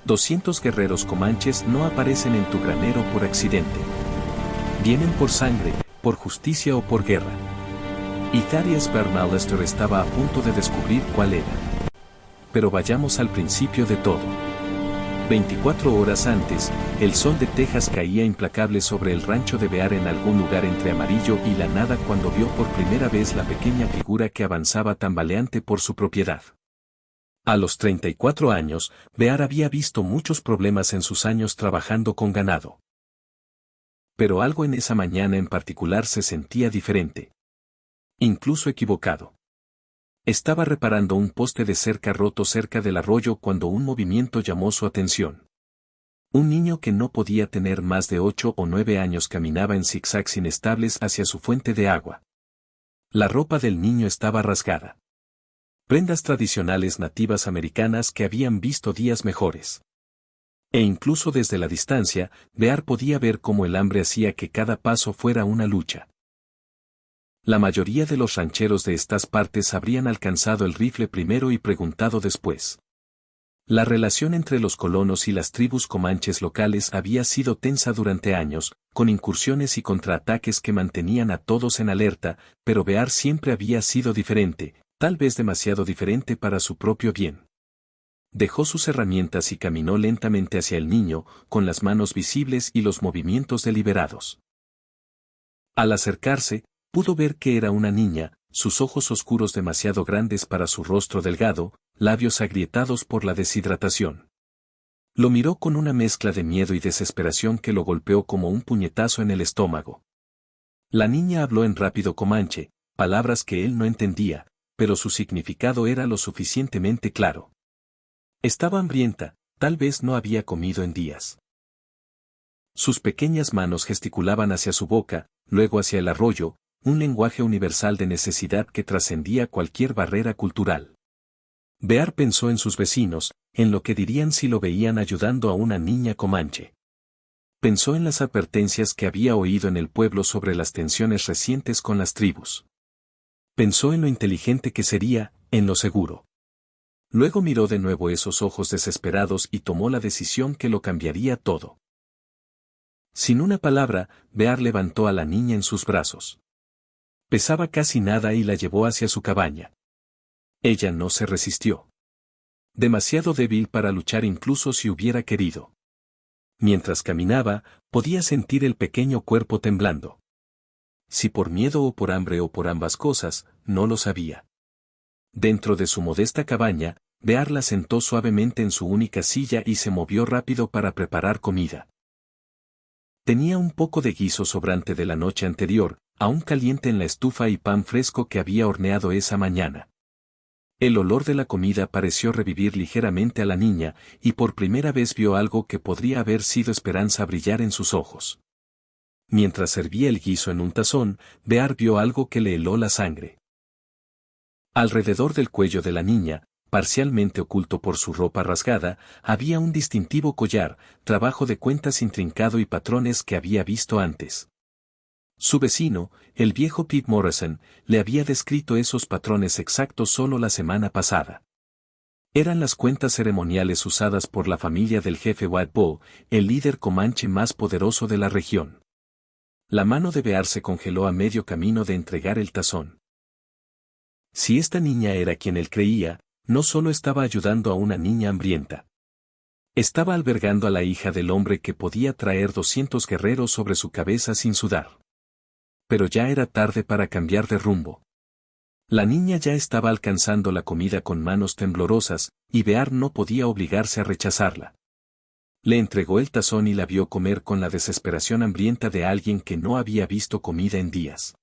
200 guerreros comanches no aparecen en tu granero por accidente. Vienen por sangre, por justicia o por guerra. Y Thaddeus Burmeister estaba a punto de descubrir cuál era. Pero vayamos al principio de todo. 24 horas antes, el sol de Texas caía implacable sobre el rancho de Bear en algún lugar entre amarillo y la nada cuando vio por primera vez la pequeña figura que avanzaba tambaleante por su propiedad. A los 34 años, Bear había visto muchos problemas en sus años trabajando con ganado. Pero algo en esa mañana en particular se sentía diferente. Incluso equivocado. Estaba reparando un poste de cerca roto cerca del arroyo cuando un movimiento llamó su atención. Un niño que no podía tener más de 8 o 9 años caminaba en zigzags inestables hacia su fuente de agua. La ropa del niño estaba rasgada. Prendas tradicionales nativas americanas que habían visto días mejores. E incluso desde la distancia, Bear podía ver cómo el hambre hacía que cada paso fuera una lucha. La mayoría de los rancheros de estas partes habrían alcanzado el rifle primero y preguntado después. La relación entre los colonos y las tribus comanches locales había sido tensa durante años, con incursiones y contraataques que mantenían a todos en alerta, pero Bear siempre había sido diferente, tal vez demasiado diferente para su propio bien. Dejó sus herramientas y caminó lentamente hacia el niño, con las manos visibles y los movimientos deliberados. Al acercarse, pudo ver que era una niña, sus ojos oscuros demasiado grandes para su rostro delgado, labios agrietados por la deshidratación. Lo miró con una mezcla de miedo y desesperación que lo golpeó como un puñetazo en el estómago. La niña habló en rápido comanche, palabras que él no entendía, pero su significado era lo suficientemente claro. Estaba hambrienta, tal vez no había comido en días. Sus pequeñas manos gesticulaban hacia su boca, luego hacia el arroyo, un lenguaje universal de necesidad que trascendía cualquier barrera cultural. Bear pensó en sus vecinos, en lo que dirían si lo veían ayudando a una niña comanche. Pensó en las advertencias que había oído en el pueblo sobre las tensiones recientes con las tribus. Pensó en lo inteligente que sería, en lo seguro. Luego miró de nuevo esos ojos desesperados y tomó la decisión que lo cambiaría todo. Sin una palabra, Bear levantó a la niña en sus brazos. Pesaba casi nada y la llevó hacia su cabaña. Ella no se resistió. Demasiado débil para luchar incluso si hubiera querido. Mientras caminaba, podía sentir el pequeño cuerpo temblando. Si por miedo o por hambre o por ambas cosas, no lo sabía. Dentro de su modesta cabaña, Bear la sentó suavemente en su única silla y se movió rápido para preparar comida. Tenía un poco de guiso sobrante de la noche anterior, aún caliente en la estufa y pan fresco que había horneado esa mañana. El olor de la comida pareció revivir ligeramente a la niña, y por primera vez vio algo que podría haber sido esperanza brillar en sus ojos. Mientras servía el guiso en un tazón, Bear vio algo que le heló la sangre. Alrededor del cuello de la niña, parcialmente oculto por su ropa rasgada, había un distintivo collar, trabajo de cuentas intrincado y patrones que había visto antes. Su vecino, el viejo Pete Morrison, le había descrito esos patrones exactos solo la semana pasada. Eran las cuentas ceremoniales usadas por la familia del jefe White Bull, el líder comanche más poderoso de la región. La mano de Bear se congeló a medio camino de entregar el tazón. Si esta niña era quien él creía, no solo estaba ayudando a una niña hambrienta. Estaba albergando a la hija del hombre que podía traer 200 guerreros sobre su cabeza sin sudar. Pero ya era tarde para cambiar de rumbo. La niña ya estaba alcanzando la comida con manos temblorosas, y Bear no podía obligarse a rechazarla. Le entregó el tazón y la vio comer con la desesperación hambrienta de alguien que no había visto comida en días.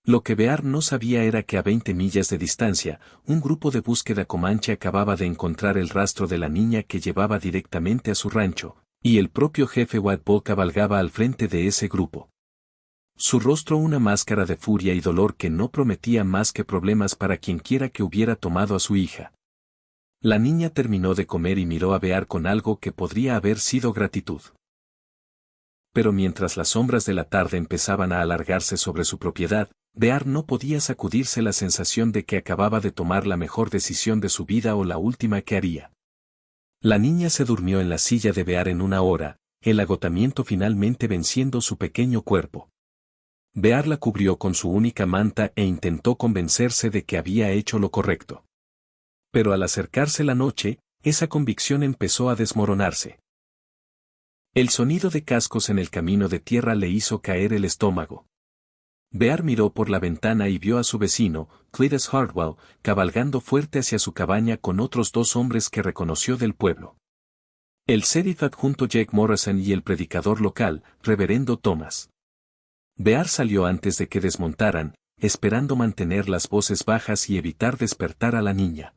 Lo que Bear no sabía era que a 20 millas de distancia, un grupo de búsqueda comanche acababa de encontrar el rastro de la niña que llevaba directamente a su rancho, y el propio jefe White Bull cabalgaba al frente de ese grupo. Su rostro una máscara de furia y dolor que no prometía más que problemas para quienquiera que hubiera tomado a su hija. La niña terminó de comer y miró a Bear con algo que podría haber sido gratitud. Pero mientras las sombras de la tarde empezaban a alargarse sobre su propiedad, Bear no podía sacudirse la sensación de que acababa de tomar la mejor decisión de su vida o la última que haría. La niña se durmió en la silla de Bear en una hora, el agotamiento finalmente venciendo su pequeño cuerpo. Bear la cubrió con su única manta e intentó convencerse de que había hecho lo correcto. Pero al acercarse la noche, esa convicción empezó a desmoronarse. El sonido de cascos en el camino de tierra le hizo caer el estómago. Bear miró por la ventana y vio a su vecino, Cletus Hartwell, cabalgando fuerte hacia su cabaña con otros 2 hombres que reconoció del pueblo. El sheriff adjunto Jake Morrison y el predicador local, reverendo Thomas. Bear salió antes de que desmontaran, esperando mantener las voces bajas y evitar despertar a la niña.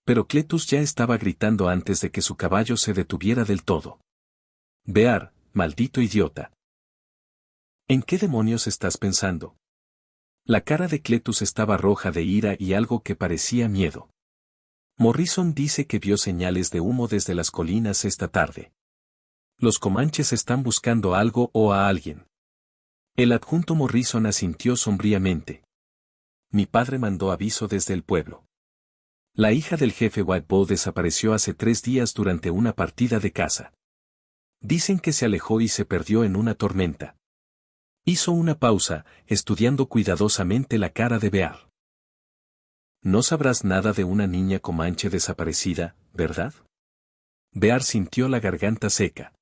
Pero Cletus ya estaba gritando antes de que su caballo se detuviera del todo. Bear, maldito idiota. ¿En qué demonios estás pensando? La cara de Cletus estaba roja de ira y algo que parecía miedo. Morrison dice que vio señales de humo desde las colinas esta tarde. Los comanches están buscando algo o a alguien. El adjunto Morrison asintió sombríamente. Mi padre mandó aviso desde el pueblo. La hija del jefe White Bull desapareció hace 3 días durante una partida de caza. Dicen que se alejó y se perdió en una tormenta. Hizo una pausa, estudiando cuidadosamente la cara de Bear. No sabrás nada de una niña comanche desaparecida, ¿verdad? Bear sintió la garganta seca.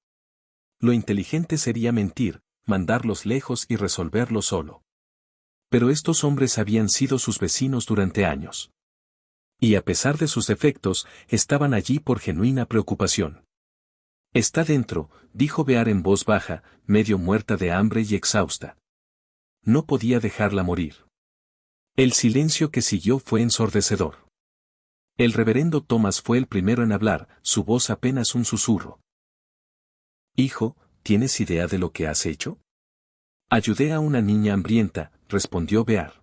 Lo inteligente sería mentir, mandarlos lejos y resolverlo solo. Pero estos hombres habían sido sus vecinos durante años. Y a pesar de sus defectos, estaban allí por genuina preocupación. Está dentro, dijo Bear en voz baja, medio muerta de hambre y exhausta. No podía dejarla morir. El silencio que siguió fue ensordecedor. El reverendo Thomas fue el primero en hablar, su voz apenas un susurro. Hijo, ¿tienes idea de lo que has hecho? Ayudé a una niña hambrienta, respondió Bear.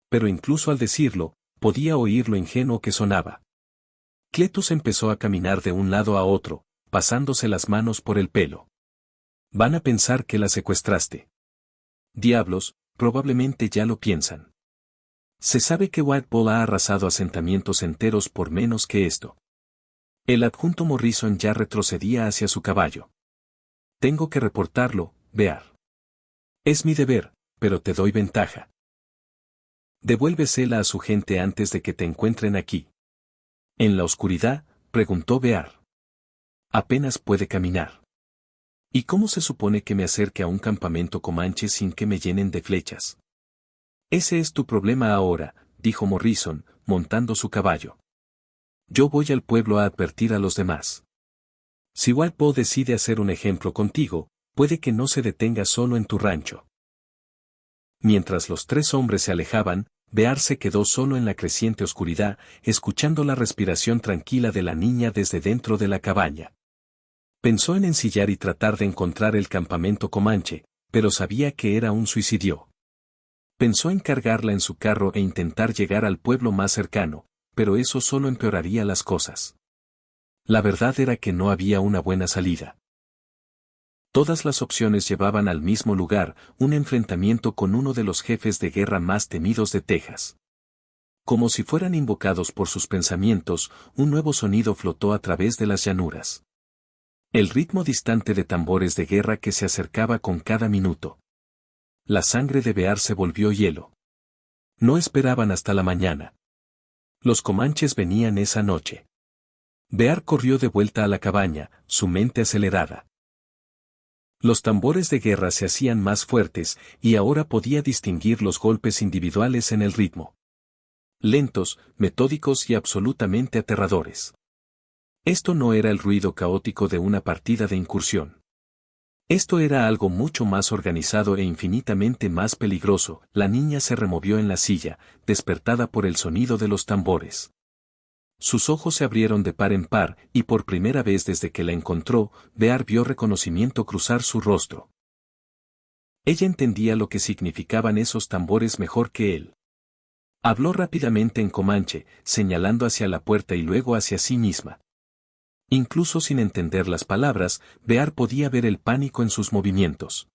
Pero incluso al decirlo, podía oír lo ingenuo que sonaba. Cletus empezó a caminar de un lado a otro, pasándose las manos por el pelo. Van a pensar que la secuestraste. Diablos, probablemente ya lo piensan. Se sabe que White Bull ha arrasado asentamientos enteros por menos que esto. El adjunto Morrison ya retrocedía hacia su caballo. Tengo que reportarlo, Bear. Es mi deber, pero te doy ventaja. Devuélvesela a su gente antes de que te encuentren aquí. En la oscuridad, preguntó Bear. Apenas puede caminar. ¿Y cómo se supone que me acerque a un campamento comanche sin que me llenen de flechas? Ese es tu problema ahora, dijo Morrison, montando su caballo. Yo voy al pueblo a advertir a los demás. Si White Bull decide hacer un ejemplo contigo, puede que no se detenga solo en tu rancho. Mientras los 3 hombres se alejaban, Bear se quedó solo en la creciente oscuridad, escuchando la respiración tranquila de la niña desde dentro de la cabaña. Pensó en ensillar y tratar de encontrar el campamento comanche, pero sabía que era un suicidio. Pensó en cargarla en su carro e intentar llegar al pueblo más cercano, pero eso solo empeoraría las cosas. La verdad era que no había una buena salida. Todas las opciones llevaban al mismo lugar, un enfrentamiento con uno de los jefes de guerra más temidos de Texas. Como si fueran invocados por sus pensamientos, un nuevo sonido flotó a través de las llanuras. El ritmo distante de tambores de guerra que se acercaba con cada minuto. La sangre de Bear se volvió hielo. No esperaban hasta la mañana. Los comanches venían esa noche. Bear corrió de vuelta a la cabaña, su mente acelerada. Los tambores de guerra se hacían más fuertes, y ahora podía distinguir los golpes individuales en el ritmo. Lentos, metódicos y absolutamente aterradores. Esto no era el ruido caótico de una partida de incursión. Esto era algo mucho más organizado e infinitamente más peligroso. La niña se removió en la silla, despertada por el sonido de los tambores. Sus ojos se abrieron de par en par, y por primera vez desde que la encontró, Bear vio reconocimiento cruzar su rostro. Ella entendía lo que significaban esos tambores mejor que él. Habló rápidamente en comanche, señalando hacia la puerta y luego hacia sí misma. Incluso sin entender las palabras, Bear podía ver el pánico en sus movimientos.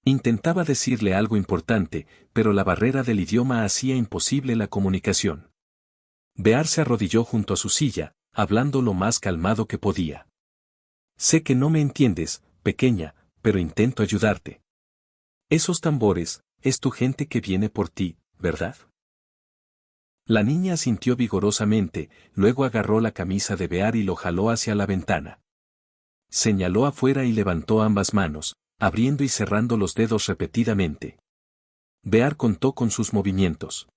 Intentaba decirle algo importante, pero la barrera del idioma hacía imposible la comunicación. Bear se arrodilló junto a su silla, hablando lo más calmado que podía. Sé que no me entiendes, pequeña, pero intento ayudarte. Esos tambores, es tu gente que viene por ti, ¿verdad? La niña asintió vigorosamente, luego agarró la camisa de Bear y lo jaló hacia la ventana. Señaló afuera y levantó ambas manos, abriendo y cerrando los dedos repetidamente. Bear contó con sus movimientos.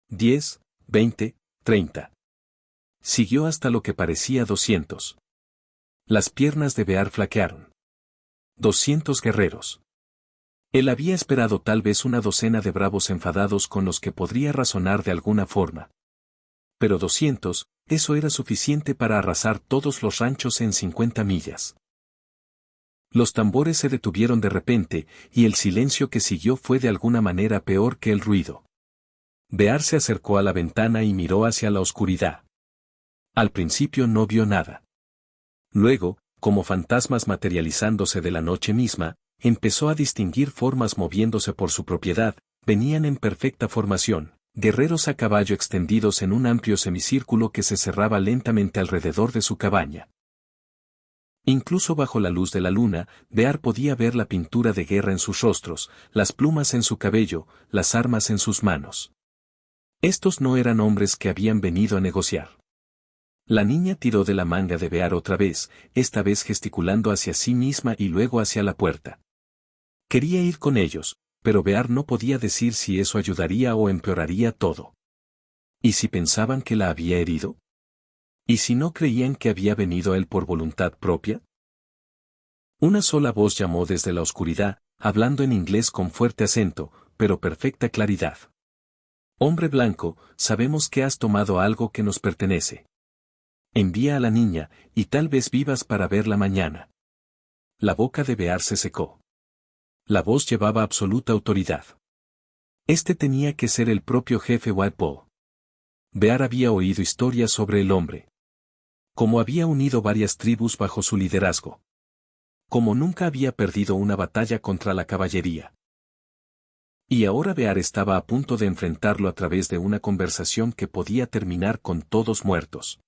10, 20, 30. Siguió hasta lo que parecía 200. Las piernas de Bear flaquearon. 200 guerreros. Él había esperado tal vez una docena de bravos enfadados con los que podría razonar de alguna forma. Pero 200, eso era suficiente para arrasar todos los ranchos en 50 millas. Los tambores se detuvieron de repente, y el silencio que siguió fue de alguna manera peor que el ruido. Bear se acercó a la ventana y miró hacia la oscuridad. Al principio no vio nada. Luego, como fantasmas materializándose de la noche misma, empezó a distinguir formas moviéndose por su propiedad, venían en perfecta formación, guerreros a caballo extendidos en un amplio semicírculo que se cerraba lentamente alrededor de su cabaña. Incluso bajo la luz de la luna, Bear podía ver la pintura de guerra en sus rostros, las plumas en su cabello, las armas en sus manos. Estos no eran hombres que habían venido a negociar. La niña tiró de la manga de Bear otra vez, esta vez gesticulando hacia sí misma y luego hacia la puerta. Quería ir con ellos, pero Bear no podía decir si eso ayudaría o empeoraría todo. ¿Y si pensaban que la había herido? ¿Y si no creían que había venido a él por voluntad propia? Una sola voz llamó desde la oscuridad, hablando en inglés con fuerte acento, pero perfecta claridad. Hombre blanco, sabemos que has tomado algo que nos pertenece. Envía a la niña, y tal vez vivas para verla mañana. La boca de Bear se secó. La voz llevaba absoluta autoridad. Este tenía que ser el propio jefe White Bull. Bear había oído historias sobre el hombre. Como había unido varias tribus bajo su liderazgo. Como nunca había perdido una batalla contra la caballería. Y ahora Bear estaba a punto de enfrentarlo a través de una conversación que podía terminar con todos muertos.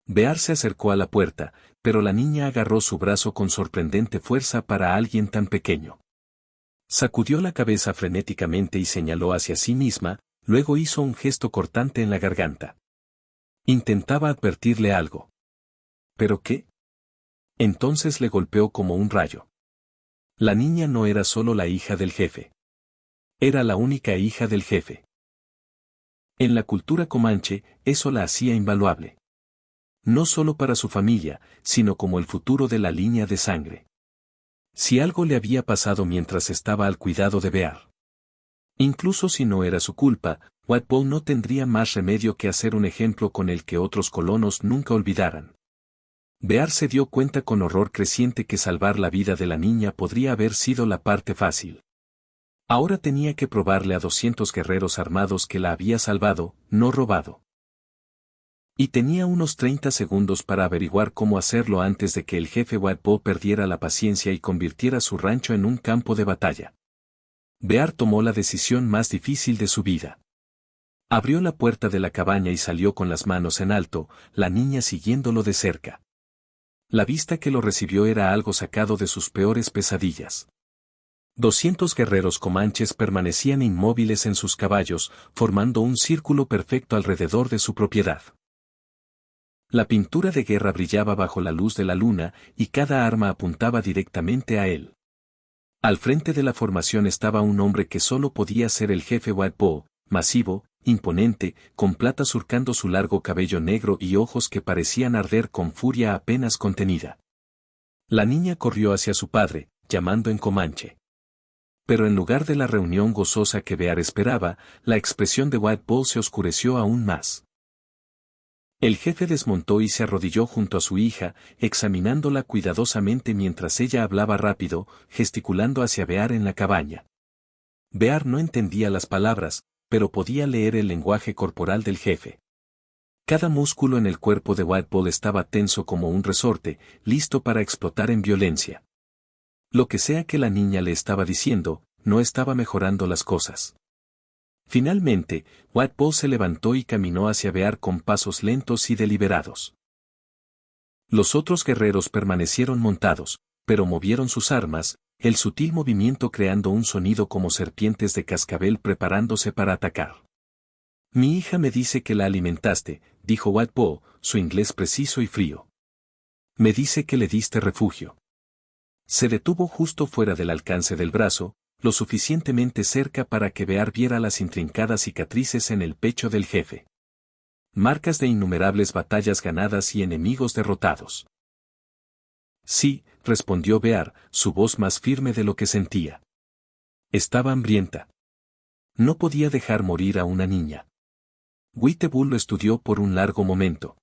Bear se acercó a la puerta, pero la niña agarró su brazo con sorprendente fuerza para alguien tan pequeño. Sacudió la cabeza frenéticamente y señaló hacia sí misma, luego hizo un gesto cortante en la garganta. Intentaba advertirle algo. ¿Pero qué? Entonces le golpeó como un rayo. La niña no era solo la hija del jefe. Era la única hija del jefe. En la cultura comanche, eso la hacía invaluable. No solo para su familia, sino como el futuro de la línea de sangre. Si algo le había pasado mientras estaba al cuidado de Bear. Incluso si no era su culpa, White Bull no tendría más remedio que hacer un ejemplo con el que otros colonos nunca olvidaran. Bear se dio cuenta con horror creciente que salvar la vida de la niña podría haber sido la parte fácil. Ahora tenía que probarle a 200 guerreros armados que la había salvado, no robado. Y tenía unos 30 segundos para averiguar cómo hacerlo antes de que el jefe White Bull perdiera la paciencia y convirtiera su rancho en un campo de batalla. Bear tomó la decisión más difícil de su vida. Abrió la puerta de la cabaña y salió con las manos en alto, la niña siguiéndolo de cerca. La vista que lo recibió era algo sacado de sus peores pesadillas. 200 guerreros comanches permanecían inmóviles en sus caballos, formando un círculo perfecto alrededor de su propiedad. La pintura de guerra brillaba bajo la luz de la luna, y cada arma apuntaba directamente a él. Al frente de la formación estaba un hombre que solo podía ser el jefe White Bull, masivo, imponente, con plata surcando su largo cabello negro y ojos que parecían arder con furia apenas contenida. La niña corrió hacia su padre, llamando en comanche. Pero en lugar de la reunión gozosa que Bear esperaba, la expresión de White Bull se oscureció aún más. El jefe desmontó y se arrodilló junto a su hija, examinándola cuidadosamente mientras ella hablaba rápido, gesticulando hacia Bear en la cabaña. Bear no entendía las palabras, pero podía leer el lenguaje corporal del jefe. Cada músculo en el cuerpo de White Bull estaba tenso como un resorte, listo para explotar en violencia. Lo que sea que la niña le estaba diciendo, no estaba mejorando las cosas. Finalmente, White Bull se levantó y caminó hacia Bear con pasos lentos y deliberados. Los otros guerreros permanecieron montados, pero movieron sus armas, el sutil movimiento creando un sonido como serpientes de cascabel preparándose para atacar. Mi hija me dice que la alimentaste, dijo White Bull, su inglés preciso y frío. Me dice que le diste refugio. Se detuvo justo fuera del alcance del brazo, lo suficientemente cerca para que Bear viera las intrincadas cicatrices en el pecho del jefe. Marcas de innumerables batallas ganadas y enemigos derrotados. Sí, respondió Bear, su voz más firme de lo que sentía. Estaba hambrienta. No podía dejar morir a una niña. White Bull lo estudió por un largo momento.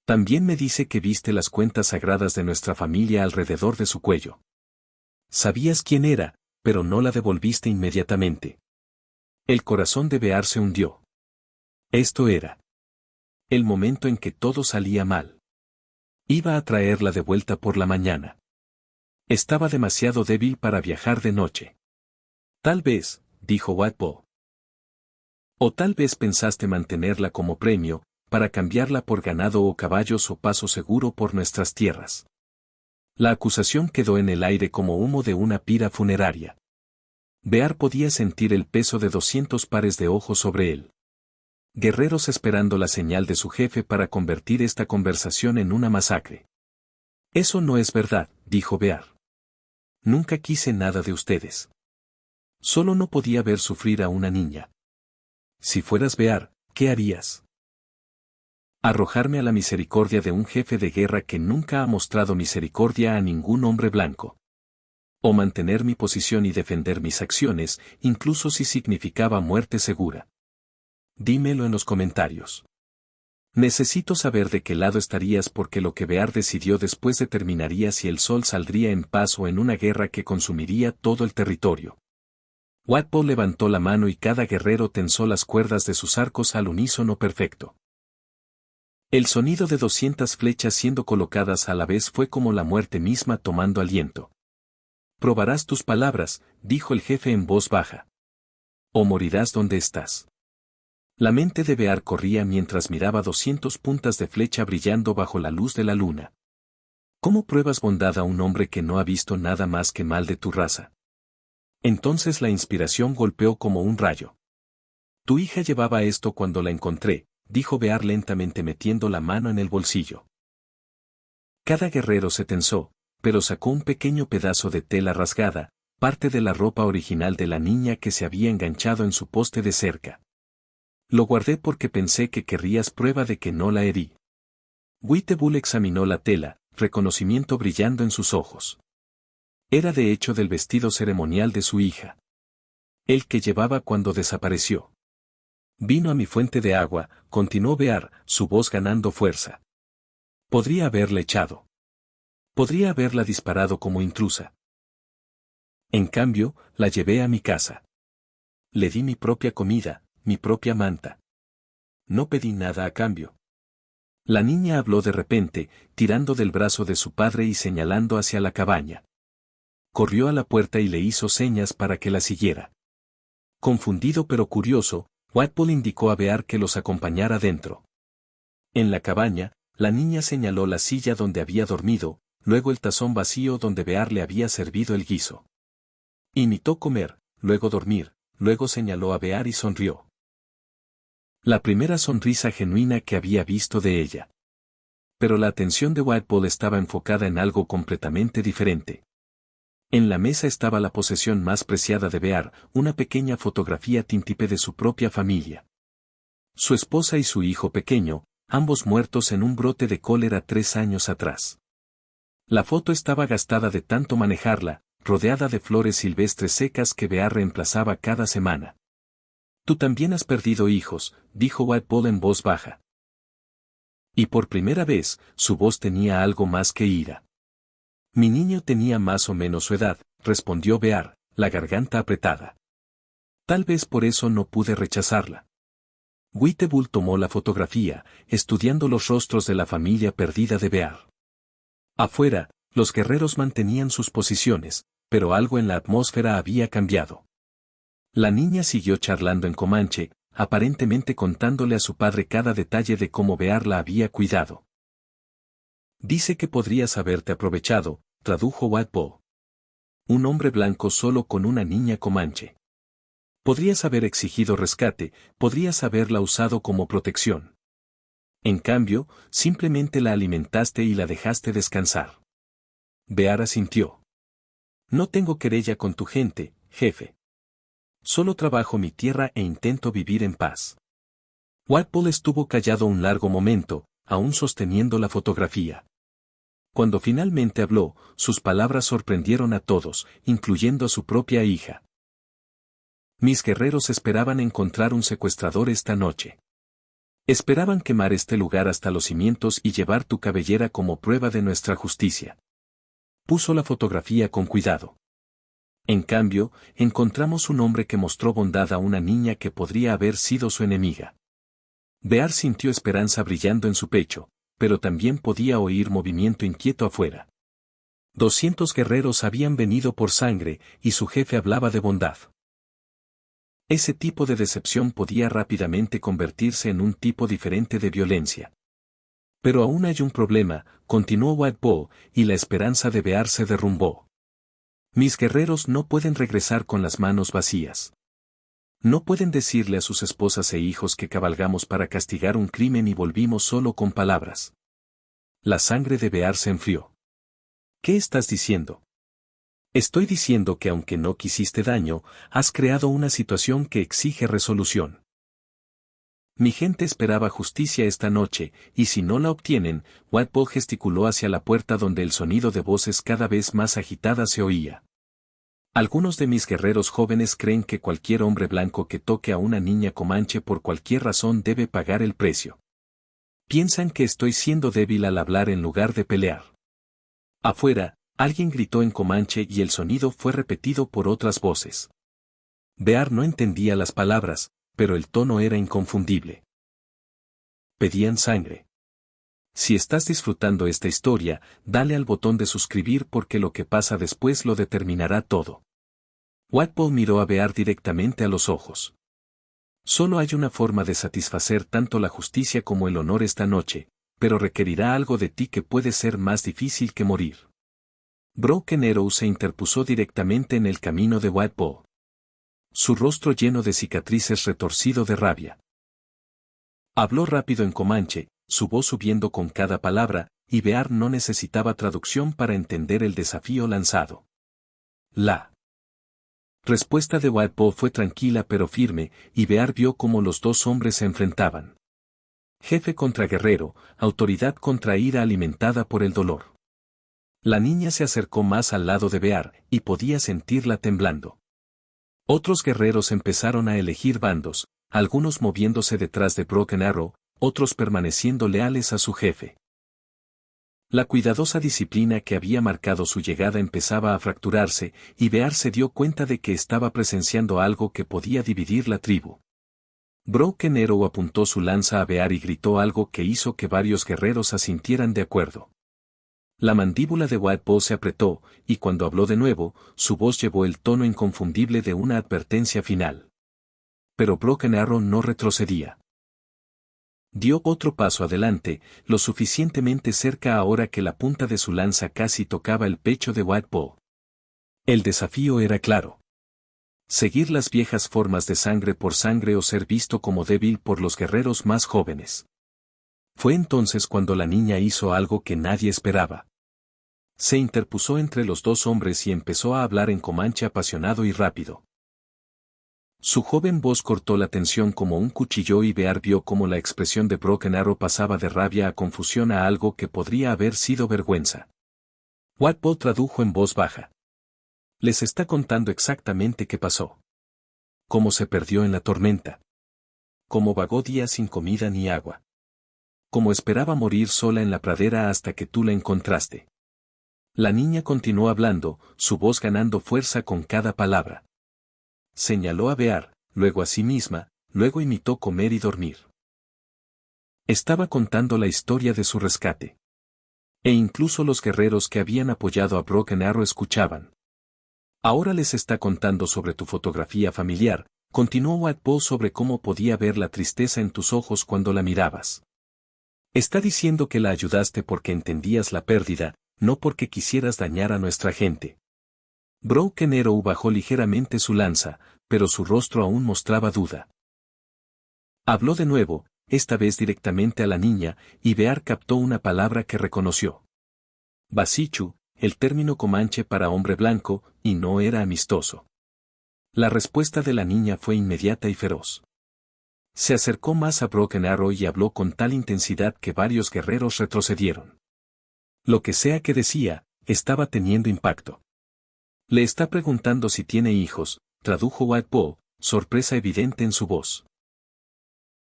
También me dice que viste las cuentas sagradas de nuestra familia alrededor de su cuello. Sabías quién era, pero no la devolviste inmediatamente. El corazón de Bear se hundió. Esto era el momento en que todo salía mal. Iba a traerla de vuelta por la mañana. Estaba demasiado débil para viajar de noche. Tal vez, dijo White Bull. O tal vez pensaste mantenerla como premio, para cambiarla por ganado o caballos o paso seguro por nuestras tierras. La acusación quedó en el aire como humo de una pira funeraria. Bear podía sentir el peso de 200 pares de ojos sobre él. Guerreros esperando la señal de su jefe para convertir esta conversación en una masacre. Eso no es verdad, dijo Bear. Nunca quise nada de ustedes. Solo no podía ver sufrir a una niña. Si fueras Bear, ¿qué harías? Arrojarme a la misericordia de un jefe de guerra que nunca ha mostrado misericordia a ningún hombre blanco. O mantener mi posición y defender mis acciones, incluso si significaba muerte segura. Dímelo en los comentarios. Necesito saber de qué lado estarías porque lo que Bear decidió después determinaría si el sol saldría en paz o en una guerra que consumiría todo el territorio. White Bull levantó la mano y cada guerrero tensó las cuerdas de sus arcos al unísono perfecto. El sonido de 200 flechas siendo colocadas a la vez fue como la muerte misma tomando aliento. Probarás tus palabras, dijo el jefe en voz baja. O morirás donde estás. La mente de Bear corría mientras miraba 200 puntas de flecha brillando bajo la luz de la luna. ¿Cómo pruebas bondad a un hombre que no ha visto nada más que mal de tu raza? Entonces la inspiración golpeó como un rayo. Tu hija llevaba esto cuando la encontré, dijo Bear lentamente metiendo la mano en el bolsillo. Cada guerrero se tensó, pero sacó un pequeño pedazo de tela rasgada, parte de la ropa original de la niña que se había enganchado en su poste de cerca. Lo guardé porque pensé que querrías prueba de que no la herí. White Bull examinó la tela, reconocimiento brillando en sus ojos. Era de hecho del vestido ceremonial de su hija. El que llevaba cuando desapareció. Vino a mi fuente de agua, continuó Bear, su voz ganando fuerza. Podría haberla echado. Podría haberla disparado como intrusa. En cambio, la llevé a mi casa. Le di mi propia comida, mi propia manta. No pedí nada a cambio. La niña habló de repente, tirando del brazo de su padre y señalando hacia la cabaña. Corrió a la puerta y le hizo señas para que la siguiera. Confundido pero curioso, White Bull indicó a Bear que los acompañara dentro. En la cabaña, la niña señaló la silla donde había dormido, luego el tazón vacío donde Bear le había servido el guiso. Imitó comer, luego dormir, luego señaló a Bear y sonrió. La primera sonrisa genuina que había visto de ella. Pero la atención de White Bull estaba enfocada en algo completamente diferente. En la mesa estaba la posesión más preciada de Bear, una pequeña fotografía tintipe de su propia familia. Su esposa y su hijo pequeño, ambos muertos en un brote de cólera 3 años atrás. La foto estaba gastada de tanto manejarla, rodeada de flores silvestres secas que Bear reemplazaba cada semana. Tú también has perdido hijos, dijo White Bull en voz baja. Y por primera vez, su voz tenía algo más que ira. Mi niño tenía más o menos su edad, respondió Bear, la garganta apretada. Tal vez por eso no pude rechazarla. White Bull tomó la fotografía, estudiando los rostros de la familia perdida de Bear. Afuera, los guerreros mantenían sus posiciones, pero algo en la atmósfera había cambiado. La niña siguió charlando en comanche, aparentemente contándole a su padre cada detalle de cómo Bear la había cuidado. Dice que podrías haberte aprovechado, tradujo Wadpo. Un hombre blanco solo con una niña comanche. Podrías haber exigido rescate, podrías haberla usado como protección. En cambio, simplemente la alimentaste y la dejaste descansar. Bear asintió. No tengo querella con tu gente, jefe. Solo trabajo mi tierra e intento vivir en paz. Wadpole estuvo callado un largo momento, aún sosteniendo la fotografía. Cuando finalmente habló, sus palabras sorprendieron a todos, incluyendo a su propia hija. Mis guerreros esperaban encontrar un secuestrador esta noche. Esperaban quemar este lugar hasta los cimientos y llevar tu cabellera como prueba de nuestra justicia. Puso la fotografía con cuidado. En cambio, encontramos un hombre que mostró bondad a una niña que podría haber sido su enemiga. Bear sintió esperanza brillando en su pecho, pero también podía oír movimiento inquieto afuera. 200 guerreros habían venido por sangre, y su jefe hablaba de bondad. Ese tipo de decepción podía rápidamente convertirse en un tipo diferente de violencia. Pero aún hay un problema, continuó Wadpo, y la esperanza de Bear se derrumbó. Mis guerreros no pueden regresar con las manos vacías. No pueden decirle a sus esposas e hijos que cabalgamos para castigar un crimen y volvimos solo con palabras. La sangre de Bear se enfrió. ¿Qué estás diciendo? Estoy diciendo que aunque no quisiste daño, has creado una situación que exige resolución. Mi gente esperaba justicia esta noche, y si no la obtienen, Wadpo gesticuló hacia la puerta donde el sonido de voces cada vez más agitadas se oía. Algunos de mis guerreros jóvenes creen que cualquier hombre blanco que toque a una niña comanche por cualquier razón debe pagar el precio. Piensan que estoy siendo débil al hablar en lugar de pelear. Afuera, alguien gritó en comanche y el sonido fue repetido por otras voces. Bear no entendía las palabras, pero el tono era inconfundible. Pedían sangre. Si estás disfrutando esta historia, dale al botón de suscribir porque lo que pasa después lo determinará todo. Wadpo miró a Bear directamente a los ojos. Solo hay una forma de satisfacer tanto la justicia como el honor esta noche, pero requerirá algo de ti que puede ser más difícil que morir. Broken Arrow se interpuso directamente en el camino de Wadpo. Su rostro lleno de cicatrices retorcido de rabia. Habló rápido en comanche, su voz subiendo con cada palabra, y Bear no necesitaba traducción para entender el desafío lanzado. La respuesta de Wadpo fue tranquila pero firme, y Bear vio cómo los dos hombres se enfrentaban. Jefe contra guerrero, autoridad contra ira alimentada por el dolor. La niña se acercó más al lado de Bear, y podía sentirla temblando. Otros guerreros empezaron a elegir bandos, algunos moviéndose detrás de Broken Arrow, otros permaneciendo leales a su jefe. La cuidadosa disciplina que había marcado su llegada empezaba a fracturarse, y Bear se dio cuenta de que estaba presenciando algo que podía dividir la tribu. Broken Arrow apuntó su lanza a Bear y gritó algo que hizo que varios guerreros asintieran de acuerdo. La mandíbula de Wadpo se apretó, y cuando habló de nuevo, su voz llevó el tono inconfundible de una advertencia final. Pero Broken Arrow no retrocedía. Dio otro paso adelante, lo suficientemente cerca ahora que la punta de su lanza casi tocaba el pecho de Wadpo. El desafío era claro. Seguir las viejas formas de sangre por sangre o ser visto como débil por los guerreros más jóvenes. Fue entonces cuando la niña hizo algo que nadie esperaba. Se interpuso entre los dos hombres y empezó a hablar en comanche apasionado y rápido. Su joven voz cortó la tensión como un cuchillo y Bear vio cómo la expresión de Broken Arrow pasaba de rabia a confusión a algo que podría haber sido vergüenza. Wadpo tradujo en voz baja. Les está contando exactamente qué pasó. Cómo se perdió en la tormenta. Cómo vagó días sin comida ni agua. Cómo esperaba morir sola en la pradera hasta que tú la encontraste. La niña continuó hablando, su voz ganando fuerza con cada palabra. Señaló a Bear, luego a sí misma, luego imitó comer y dormir. Estaba contando la historia de su rescate. E incluso los guerreros que habían apoyado a Broken Arrow escuchaban. Ahora les está contando sobre tu fotografía familiar, continuó White Bull sobre cómo podía ver la tristeza en tus ojos cuando la mirabas. Está diciendo que la ayudaste porque entendías la pérdida, no porque quisieras dañar a nuestra gente. Broken Arrow bajó ligeramente su lanza, pero su rostro aún mostraba duda. Habló de nuevo, esta vez directamente a la niña, y Bear captó una palabra que reconoció. Basichu, el término comanche para hombre blanco, y no era amistoso. La respuesta de la niña fue inmediata y feroz. Se acercó más a Broken Arrow y habló con tal intensidad que varios guerreros retrocedieron. Lo que sea que decía, estaba teniendo impacto. Le está preguntando si tiene hijos, tradujo White Bull, sorpresa evidente en su voz.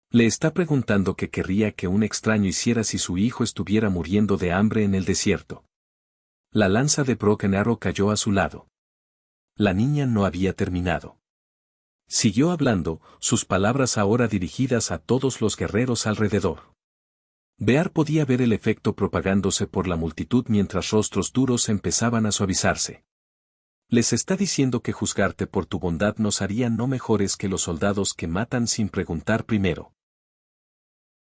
Le está preguntando qué querría que un extraño hiciera si su hijo estuviera muriendo de hambre en el desierto. La lanza de Broken Arrow cayó a su lado. La niña no había terminado. Siguió hablando, sus palabras ahora dirigidas a todos los guerreros alrededor. Bear podía ver el efecto propagándose por la multitud mientras rostros duros empezaban a suavizarse. Les está diciendo que juzgarte por tu bondad nos haría no mejores que los soldados que matan sin preguntar primero.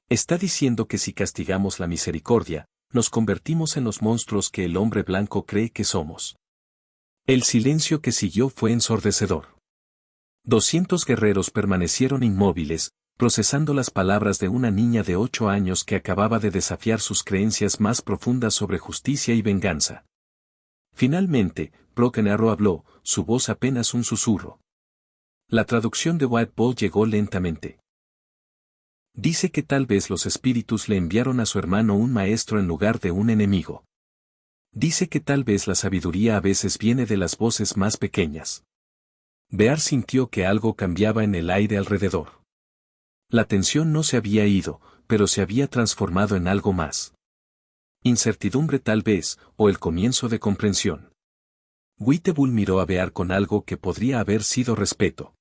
Está diciendo que si castigamos la misericordia, nos convertimos en los monstruos que el hombre blanco cree que somos. El silencio que siguió fue ensordecedor. 200 guerreros permanecieron inmóviles, procesando las palabras de una niña de 8 años que acababa de desafiar sus creencias más profundas sobre justicia y venganza. Finalmente, Broken Arrow habló, su voz apenas un susurro. La traducción de White Bull llegó lentamente. Dice que tal vez los espíritus le enviaron a su hermano un maestro en lugar de un enemigo. Dice que tal vez la sabiduría a veces viene de las voces más pequeñas. Bear sintió que algo cambiaba en el aire alrededor. La tensión no se había ido, pero se había transformado en algo más. Incertidumbre tal vez, o el comienzo de comprensión. White Bull miró a Bear con algo que podría haber sido respeto.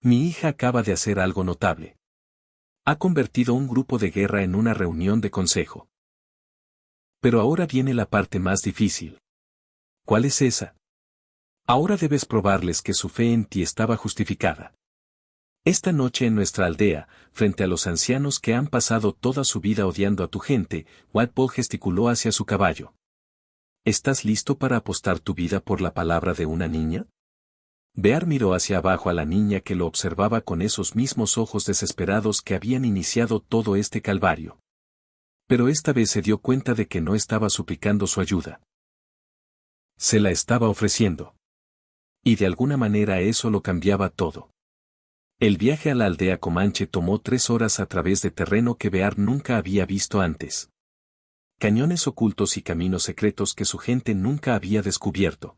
Mi hija acaba de hacer algo notable. Ha convertido un grupo de guerra en una reunión de consejo. Pero ahora viene la parte más difícil. ¿Cuál es esa? Ahora debes probarles que su fe en ti estaba justificada. Esta noche en nuestra aldea, frente a los ancianos que han pasado toda su vida odiando a tu gente, White Bull gesticuló hacia su caballo. ¿Estás listo para apostar tu vida por la palabra de una niña? Bear miró hacia abajo a la niña que lo observaba con esos mismos ojos desesperados que habían iniciado todo este calvario. Pero esta vez se dio cuenta de que no estaba suplicando su ayuda. Se la estaba ofreciendo. Y de alguna manera eso lo cambiaba todo. El viaje a la aldea Comanche tomó 3 horas a través de terreno que Bear nunca había visto antes. Cañones ocultos y caminos secretos que su gente nunca había descubierto.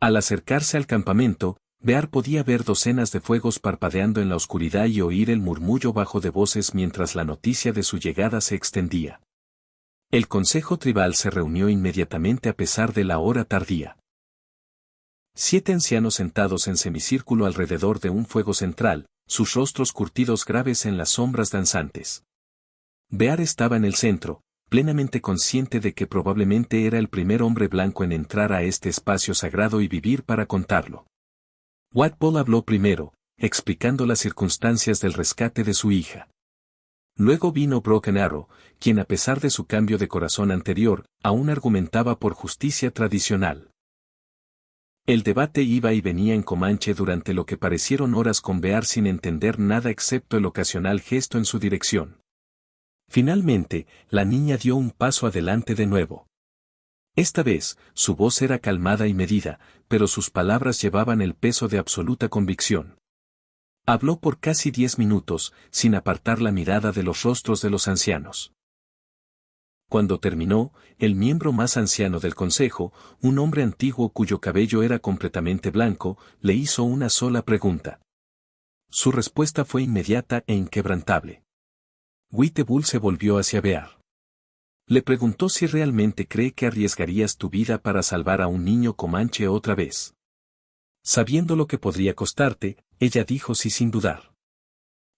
Al acercarse al campamento, Bear podía ver docenas de fuegos parpadeando en la oscuridad y oír el murmullo bajo de voces mientras la noticia de su llegada se extendía. El consejo tribal se reunió inmediatamente a pesar de la hora tardía. 7 ancianos sentados en semicírculo alrededor de un fuego central, sus rostros curtidos graves en las sombras danzantes. Bear estaba en el centro, plenamente consciente de que probablemente era el primer hombre blanco en entrar a este espacio sagrado y vivir para contarlo. White Bull habló primero, explicando las circunstancias del rescate de su hija. Luego vino Broken Arrow, quien a pesar de su cambio de corazón anterior, aún argumentaba por justicia tradicional. El debate iba y venía en Comanche durante lo que parecieron horas con Bear sin entender nada excepto el ocasional gesto en su dirección. Finalmente, la niña dio un paso adelante de nuevo. Esta vez, su voz era calmada y medida, pero sus palabras llevaban el peso de absoluta convicción. Habló por casi 10 minutos, sin apartar la mirada de los rostros de los ancianos. Cuando terminó, el miembro más anciano del consejo, un hombre antiguo cuyo cabello era completamente blanco, le hizo una sola pregunta. Su respuesta fue inmediata e inquebrantable. White Bull se volvió hacia Bear. Le preguntó si realmente cree que arriesgarías tu vida para salvar a un niño comanche otra vez. Sabiendo lo que podría costarte, ella dijo sí sin dudar.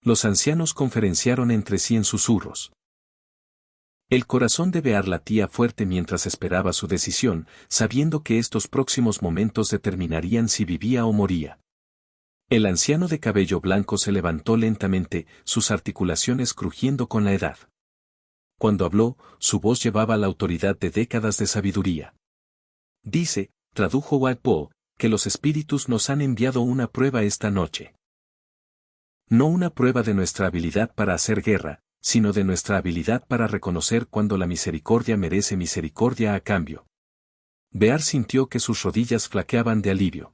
Los ancianos conferenciaron entre sí en susurros. El corazón de Bear latía fuerte mientras esperaba su decisión, sabiendo que estos próximos momentos determinarían si vivía o moría. El anciano de cabello blanco se levantó lentamente, sus articulaciones crujiendo con la edad. Cuando habló, su voz llevaba la autoridad de décadas de sabiduría. Dice, tradujo White, que los espíritus nos han enviado una prueba esta noche. No una prueba de nuestra habilidad para hacer guerra, sino de nuestra habilidad para reconocer cuando la misericordia merece misericordia a cambio. Bear sintió que sus rodillas flaqueaban de alivio.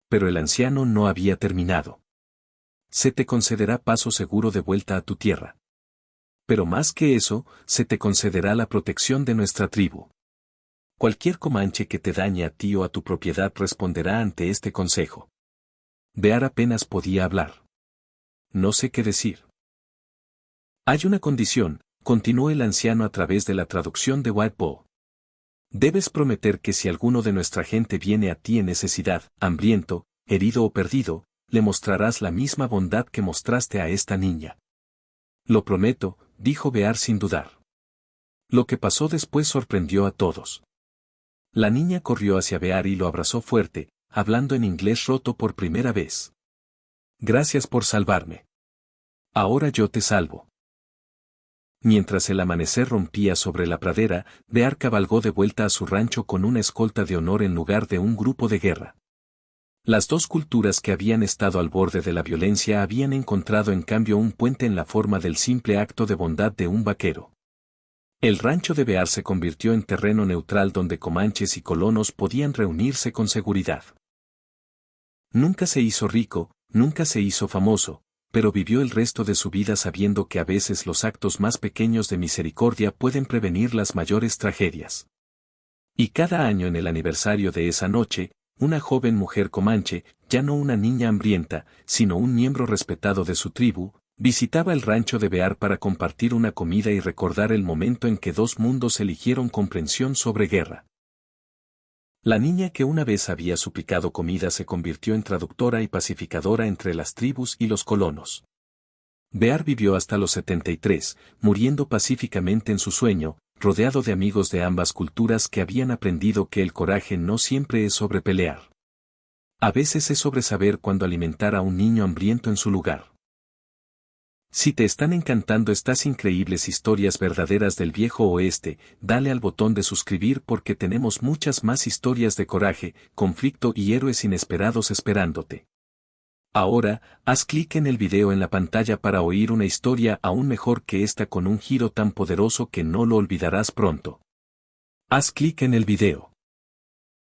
Pero el anciano no había terminado. Se te concederá paso seguro de vuelta a tu tierra. Pero más que eso, se te concederá la protección de nuestra tribu. Cualquier comanche que te dañe a ti o a tu propiedad responderá ante este consejo. Bear apenas podía hablar. No sé qué decir. Hay una condición, continuó el anciano a través de la traducción de White. Debes prometer que si alguno de nuestra gente viene a ti en necesidad, hambriento, herido o perdido, le mostrarás la misma bondad que mostraste a esta niña. Lo prometo, dijo Bear sin dudar. Lo que pasó después sorprendió a todos. La niña corrió hacia Bear y lo abrazó fuerte, hablando en inglés roto por primera vez. Gracias por salvarme. Ahora yo te salvo. Mientras el amanecer rompía sobre la pradera, Bear cabalgó de vuelta a su rancho con una escolta de honor en lugar de un grupo de guerra. Las dos culturas que habían estado al borde de la violencia habían encontrado en cambio un puente en la forma del simple acto de bondad de un vaquero. El rancho de Bear se convirtió en terreno neutral donde comanches y colonos podían reunirse con seguridad. Nunca se hizo rico, nunca se hizo famoso, pero vivió el resto de su vida sabiendo que a veces los actos más pequeños de misericordia pueden prevenir las mayores tragedias. Y cada año en el aniversario de esa noche, una joven mujer comanche, ya no una niña hambrienta, sino un miembro respetado de su tribu, visitaba el rancho de Bear para compartir una comida y recordar el momento en que dos mundos eligieron comprensión sobre guerra. La niña que una vez había suplicado comida se convirtió en traductora y pacificadora entre las tribus y los colonos. Bear vivió hasta los 73, muriendo pacíficamente en su sueño, rodeado de amigos de ambas culturas que habían aprendido que el coraje no siempre es sobre pelear. A veces es sobre saber cuándo alimentar a un niño hambriento en su lugar. Si te están encantando estas increíbles historias verdaderas del viejo oeste, dale al botón de suscribir porque tenemos muchas más historias de coraje, conflicto y héroes inesperados esperándote. Ahora, haz clic en el video en la pantalla para oír una historia aún mejor que esta con un giro tan poderoso que no lo olvidarás pronto. Haz clic en el video.